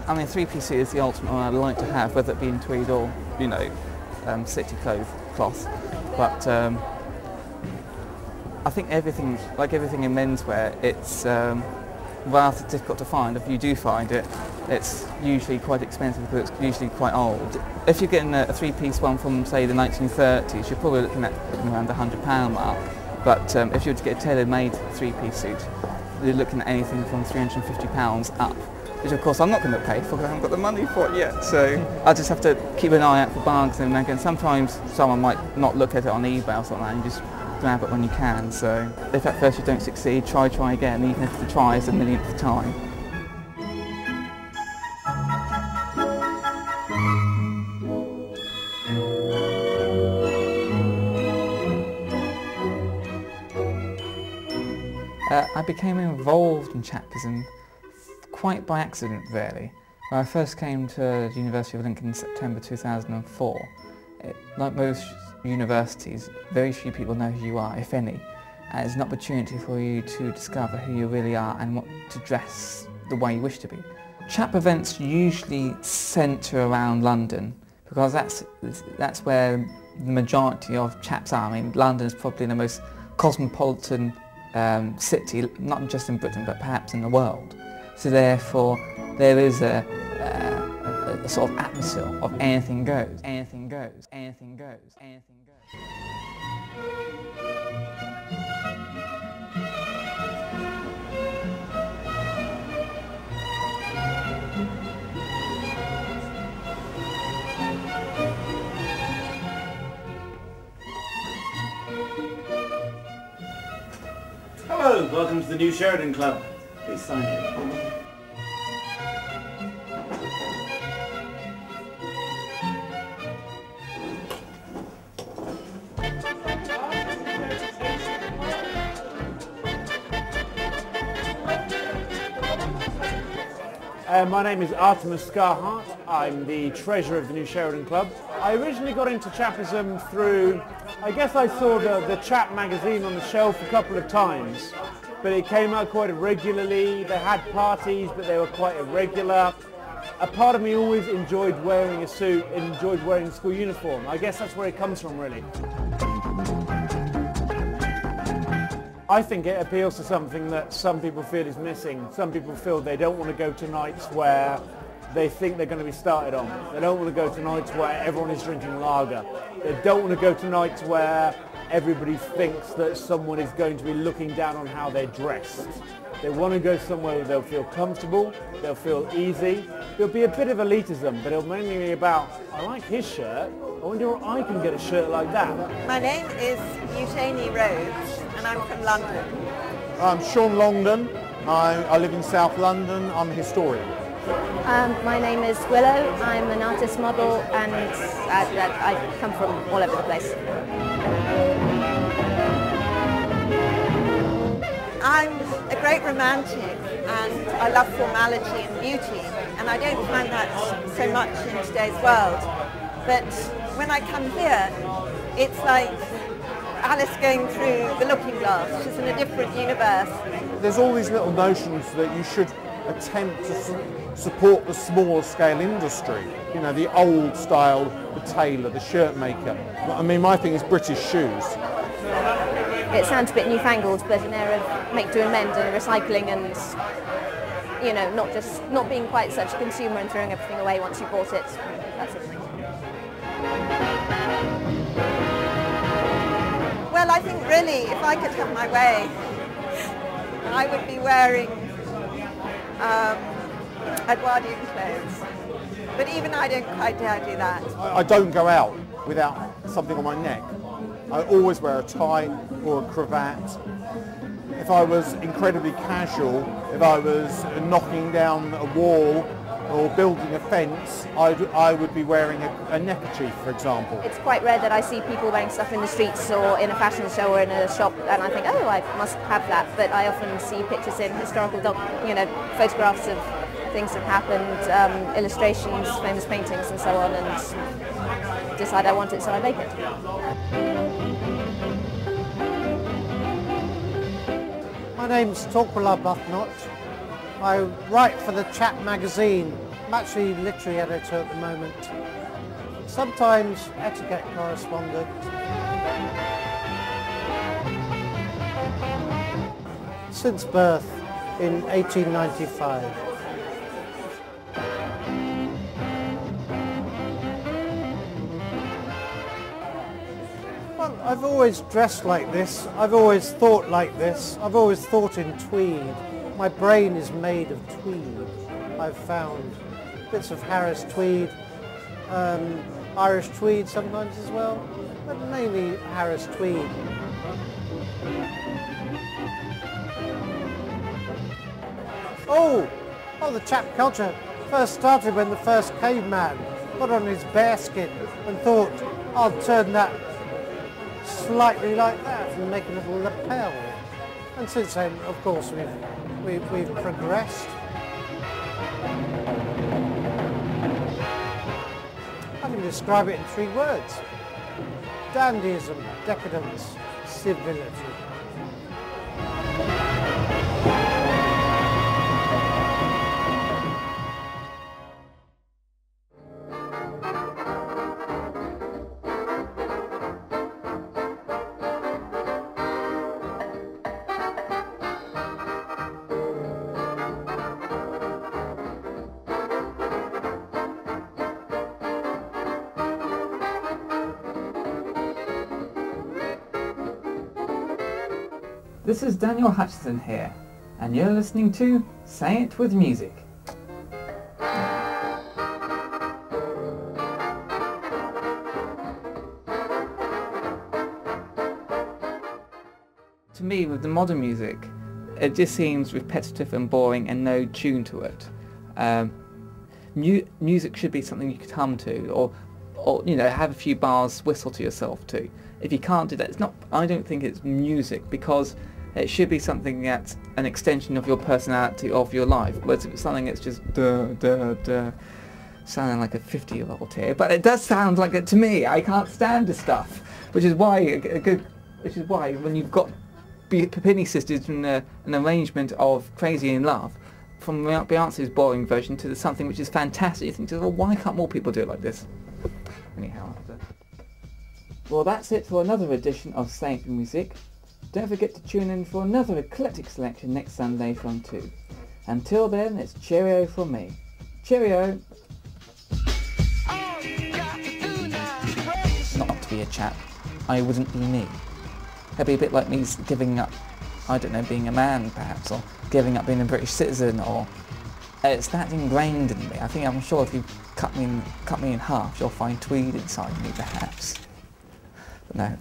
I mean, three-piece suit is the ultimate one I'd like to have, whether it be in tweed or, you know, city cloth. But I think everything, like everything in menswear, it's rather difficult to find. If you do find it, it's usually quite expensive because it's usually quite old. If you're getting a three-piece one from, say, the 1930s, you're probably looking at around the £100 mark. But if you were to get a tailor-made three-piece suit, you're looking at anything from £350 up. Which of course I'm not going to pay for because I haven't got the money for it yet, so I just have to keep an eye out for bargains, and again sometimes someone might not look at it on eBay or something and you just grab it when you can. So if at first you don't succeed, try again, even if the try is the millionth time. I became involved in Chapism quite by accident, really. When I first came to the University of Lincoln in September 2004, like most universities, very few people know who you are, if any, and it's an opportunity for you to discover who you really are and what to dress the way you wish to be. Chap events usually centre around London because that's where the majority of chaps are. I mean, London is probably the most cosmopolitan city, not just in Britain but perhaps in the world. So therefore, there is a sort of atmosphere of anything goes, anything goes, anything goes, anything goes. Hello, welcome to the New Sheridan Club. Please sign in. My name is Artemis Scarhart. I'm the treasurer of the New Sheridan Club. I originally got into Chapism through, I guess I saw the Chap magazine on the shelf a couple of times, but it came out quite irregularly. They had parties, but they were quite irregular. A part of me always enjoyed wearing a suit, enjoyed wearing a school uniform. I guess that's where it comes from, really. I think it appeals to something that some people feel is missing. Some people feel they don't want to go to nights where they think they're going to be started on. They don't want to go to nights where everyone is drinking lager. They don't want to go to nights where everybody thinks that someone is going to be looking down on how they're dressed. They want to go somewhere where they'll feel comfortable, they'll feel easy. There'll be a bit of elitism, but it'll mainly be about, I like his shirt, I wonder if I can get a shirt like that. My name is Eugenie Rhodes, and I'm from London. I'm Sean Longdon. I live in South London. I'm a historian. My name is Willow. I'm an artist model, and I come from all over the place. I'm a great romantic, and I love formality and beauty, and I don't find that so much in today's world. But when I come here, it's like Alice going through the looking glass. She's in a different universe. There's all these little notions that you should attempt to support the smaller scale industry. You know, the old style, the tailor, the shirt maker. I mean, my thing is British shoes. It sounds a bit newfangled, but an air of make, do and mend and recycling, and you know, not being quite such a consumer and throwing everything away once you bought it, that sort of thing. I think really, if I could have my way, I would be wearing Edwardian clothes. But even I don't quite dare do that. I don't go out without something on my neck. I always wear a tie or a cravat. If I was incredibly casual, if I was knocking down a wall or building a fence, I would be wearing a neckerchief, for example. It's quite rare that I see people wearing stuff in the streets or in a fashion show or in a shop, and I think, oh, I must have that. But I often see pictures in historical, photographs of things that happened, illustrations, famous paintings, and so on, and decide I want it, so I make it. My name's Torquil Arbuthnot. I write for the Chap magazine. I'm actually literary editor at the moment. Sometimes etiquette correspondent. Since birth in 1895. Well, I've always dressed like this. I've always thought like this. I've always thought in tweed. My brain is made of tweed. I've found bits of Harris tweed, Irish tweed sometimes as well, but mainly Harris tweed. Oh, the Chap culture first started when the first caveman put on his bearskin and thought, I'll turn that slightly like that and make a little lapel. And since then, of course, we've progressed. I can describe it in 3 words. Dandyism, decadence, civility. This is Daniel Hutchinson here, and you're listening to Say It With Music. To me, with the modern music, it just seems repetitive and boring and no tune to it. Music should be something you could hum to, or have a few bars whistle to yourself to. If you can't do that, it's not. I don't think it's music, because it should be something that's an extension of your personality, of your life. Whereas if it's something that's just sounding like a 50-year-old here, but it does sound like it to me. I can't stand this stuff, which is why when you've got Papini Sisters and an arrangement of Crazy in Love, from Beyonce's boring version to something which is fantastic, you think, well, why can't more people do it like this? Anyhow, well, that's it for another edition of Say It With Music. Don't forget to tune in for another eclectic selection next Sunday from 2. Until then, it's cheerio from me. Cheerio! Not to be a chap. I wouldn't be me. It'd be a bit like me giving up, I don't know, being a man perhaps, or giving up being a British citizen, or it's that ingrained in me. I'm sure if you cut me in half, you'll find tweed inside me perhaps. But no.